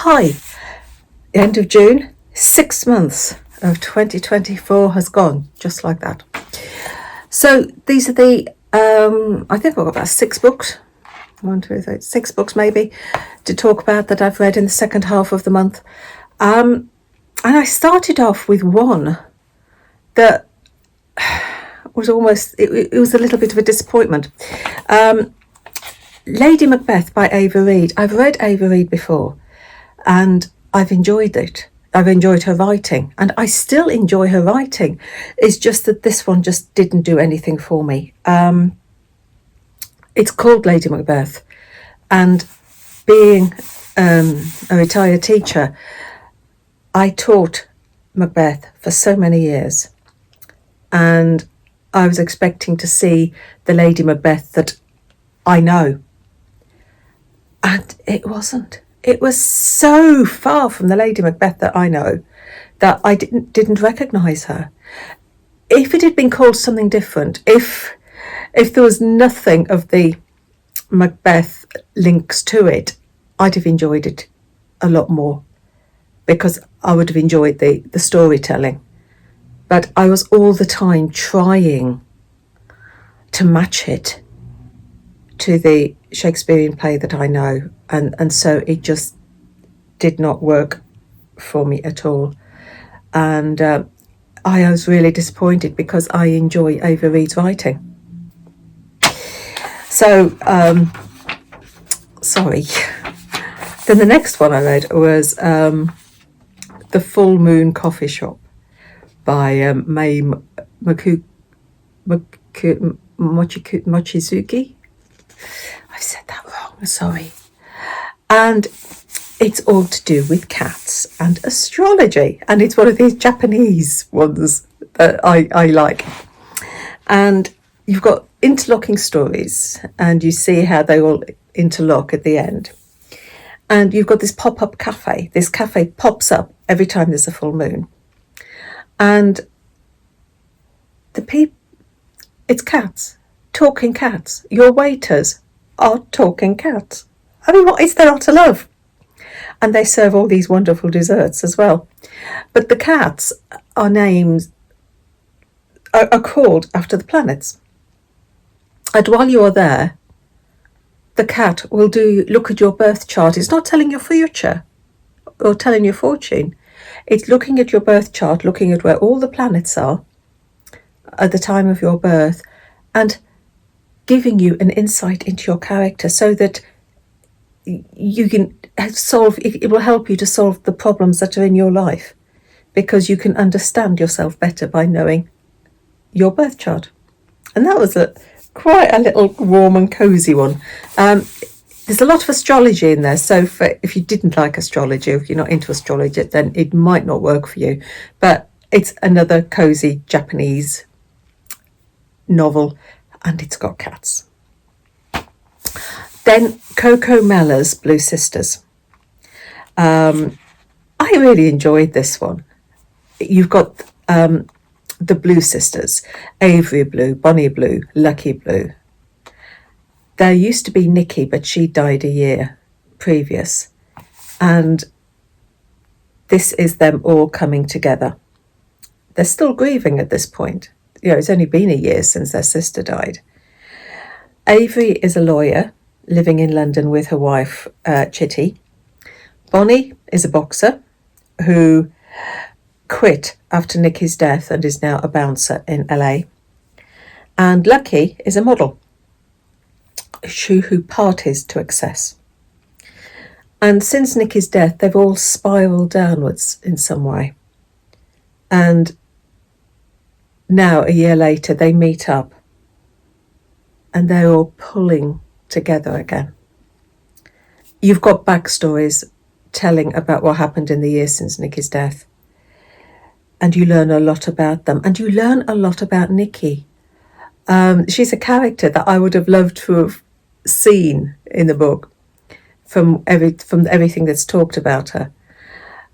Hi, the end of June, 6 months of 2024 has gone, just like that. So these are the, I think I've got about 6 books, 6 books maybe, to talk about that I've read in the second half of the month. And I started off with one that was almost, it was a little bit of a disappointment. Lady McBeth by Ava Reid. I've read Ava Reid before and I've enjoyed it. I've enjoyed her writing and I still enjoy her writing. It's just that this one just didn't do anything for me. It's called Lady McBeth, and being a retired teacher, I taught Macbeth for so many years, and I was expecting to see the Lady Macbeth that I know, and it wasn't. It was so far from the Lady Macbeth that I know that I didn't recognise her. If it had been called something different, if there was nothing of the Macbeth links to it, I'd have enjoyed it a lot more, because I would have enjoyed the storytelling. But I was all the time trying to match it to the Shakespearean play that I know, and so it just did not work for me at all. And I was really disappointed because I enjoy Ava Reid's writing. So, sorry. Then the next one I read was The Full Moon Coffee Shop by Mai Mochizuki. I've said that wrong, sorry. And it's all to do with cats and astrology. And it's one of these Japanese ones that I like. And you've got interlocking stories, and you see how they all interlock at the end. And you've got this pop-up cafe. This cafe pops up every time there's a full moon. And it's cats, talking cats. Your waiters are talking cats. I mean, what is there not to love? And they serve all these wonderful desserts as well. But the cats are called after the planets. And while you are there, the cat will look at your birth chart. It's not telling your future or telling your fortune. It's looking at your birth chart, looking at where all the planets are at the time of your birth, and giving you an insight into your character so that you can it will help you to solve the problems that are in your life, because you can understand yourself better by knowing your birth chart. And that was quite a little warm and cozy one. There's a lot of astrology in there, so if you didn't like astrology, if you're not into astrology, then it might not work for you. But it's another cozy Japanese novel, and it's got cats. Then Coco Mellor's Blue Sisters. I really enjoyed this one. You've got the Blue Sisters, Avery Blue, Bonnie Blue, Lucky Blue. There used to be Nikki, but she died a year previous. And this is them all coming together. They're still grieving at this point. It's only been a year since their sister died. Avery is a lawyer living in London with her wife, Chitty. Bonnie is a boxer who quit after Nikki's death and is now a bouncer in LA. And Lucky is a model who parties to excess. And since Nikki's death, they've all spiraled downwards in some way. And now, a year later, they meet up and they're all pulling together again. You've got backstories telling about what happened in the year since Nikki's death. And you learn a lot about them. And you learn a lot about Nikki. She's a character that I would have loved to have seen in the book from everything that's talked about her.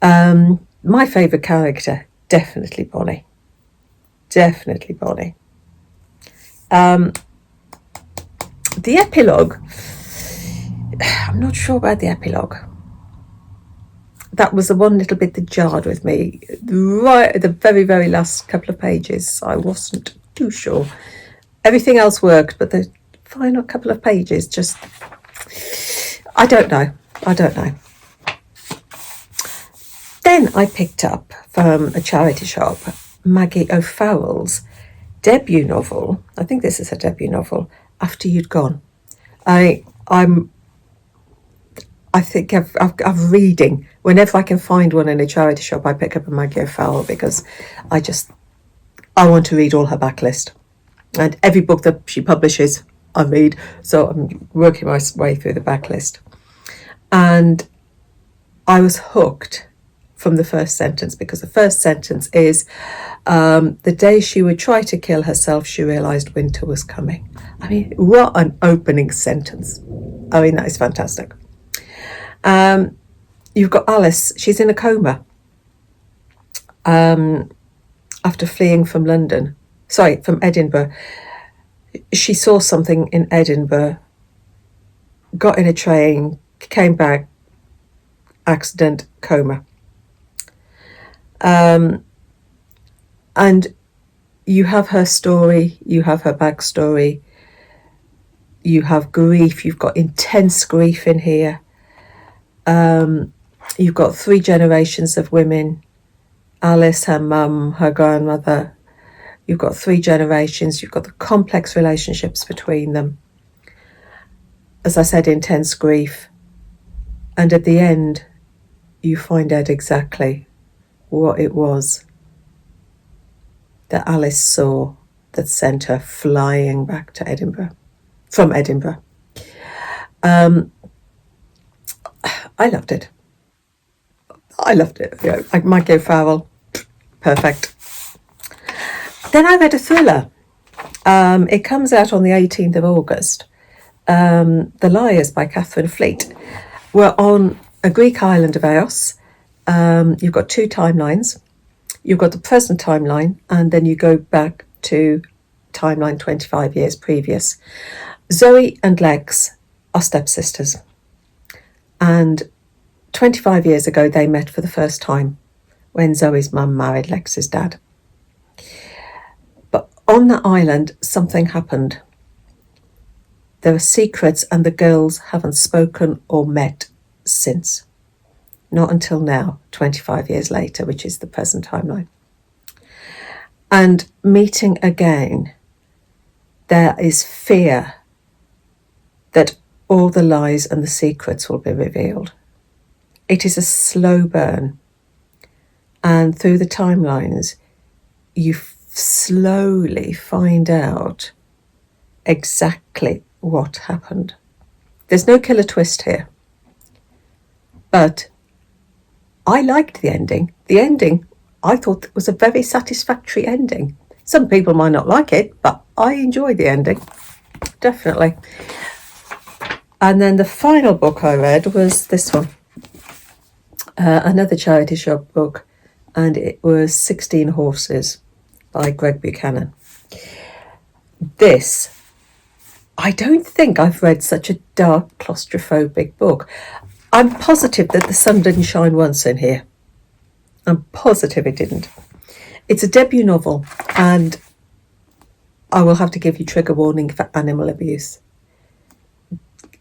My favourite character, definitely Bonnie. Definitely Bonnie. The epilogue, I'm not sure about the epilogue. that was the one little bit that jarred with me. Right at the very, very last couple of pages, I wasn't too sure. Everything else worked, but the final couple of pages just, I don't know. Then I picked up from a charity shop Maggie O'Farrell's debut novel. I think this is her debut novel, After You'd Gone. I'm reading. Whenever I can find one in a charity shop, I pick up a Maggie O'Farrell because I want to read all her backlist. And every book that she publishes, I read. So I'm working my way through the backlist. And I was hooked from the first sentence, because the first sentence is, the day she would try to kill herself, she realised winter was coming. I mean, what an opening sentence. I mean, that is fantastic. You've got Alice. She's in a coma after fleeing from Edinburgh. She saw something in Edinburgh, got in a train, came back, accident, coma. And you have her story, you have her backstory, you have grief, you've got intense grief in here. You've got 3 generations of women, Alice, her mum, her grandmother. You've got 3 generations, you've got the complex relationships between them. As I said, intense grief. And at the end, you find out exactly what it was that Alice saw that sent her flying back to Edinburgh, from Edinburgh. I loved it. Yeah, Maggie O'Farrell, perfect. Then I read a thriller. It comes out on the 18th of August. The Liars by Catherine Fleet. We're on a Greek island of Eos. You've got 2 timelines. You've got the present timeline, and then you go back to timeline 25 years previous. Zoe and Lex are stepsisters. And 25 years ago, they met for the first time when Zoe's mum married Lex's dad. But on that island, something happened. There are secrets, and the girls haven't spoken or met since. Not until now, 25 years later, which is the present timeline. And meeting again, there is fear that all the lies and the secrets will be revealed. It is a slow burn. And through the timelines, you slowly find out exactly what happened. There's no killer twist here. But I liked the ending. The ending, I thought, was a very satisfactory ending. Some people might not like it, but I enjoyed the ending. Definitely. And then the final book I read was this one. Another charity shop book, and it was 16 Horses by Greg Buchanan. This, I don't think I've read such a dark, claustrophobic book. I'm positive that the sun didn't shine once in here. I'm positive it didn't. It's a debut novel, and I will have to give you trigger warning for animal abuse.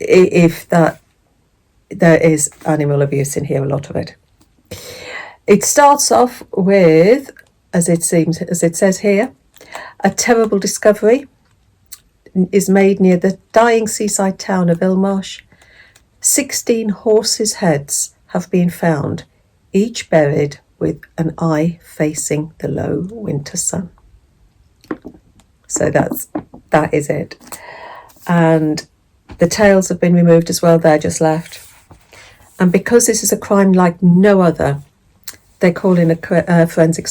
If there is animal abuse in here, a lot of it. It starts off with, as it says here, a terrible discovery is made near the dying seaside town of Ilmarsh. 16 horses' heads have been found, each buried with an eye facing the low winter sun. So that is it. And the tails have been removed as well, they're just left. And because this is a crime like no other, they call in a forensic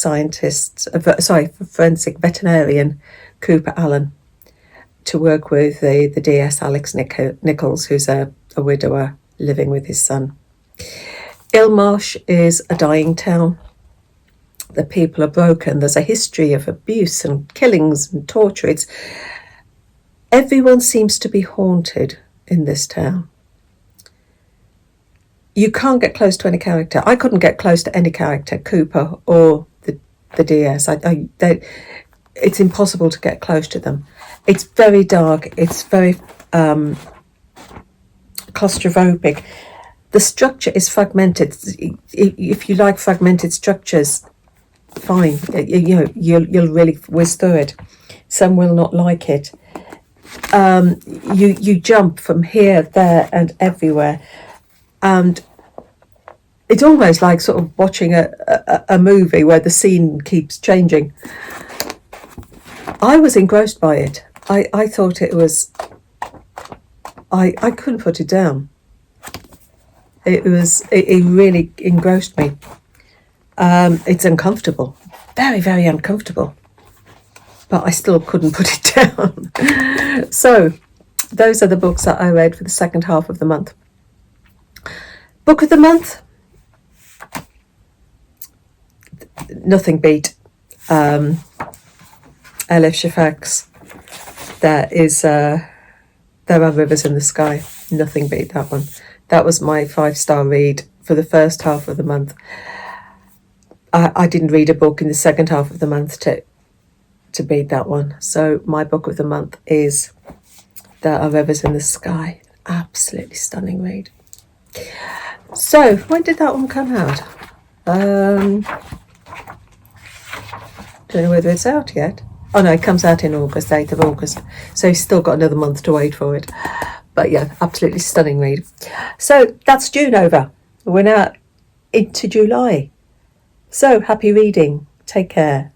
veterinarian, Cooper Allen, to work with the DS Alex Nichols, who's a widower living with his son. Ilmarsh is a dying town. The people are broken. There's a history of abuse and killings and torture. Everyone seems to be haunted in this town. you can't get close to any character. I couldn't get close to any character, Cooper or the DS. It's impossible to get close to them. It's very dark. It's very claustrophobic. The structure is fragmented. If you like fragmented structures, fine. You'll really whiz through it. Some will not like it. You jump from here, there, and everywhere, and it's almost like sort of watching a movie where the scene keeps changing. I was engrossed by it. I thought it was. I couldn't put it down. It really engrossed me. It's uncomfortable, very, very uncomfortable, but I still couldn't put it down. So those are the books that I read for the second half of the month. Book of the month, nothing beat Elif Shafak's There Are Rivers in the Sky. Nothing beat that one. That was my 5-star read for the first half of the month. I didn't read a book in the second half of the month to beat that one. So my book of the month is There Are Rivers in the Sky. Absolutely stunning read. So when did that one come out? Don't know whether it's out yet. Oh no, it comes out in August, 8th of August. So you've still got another month to wait for it. But yeah, absolutely stunning read. So that's June over. We're now into July. So happy reading. Take care.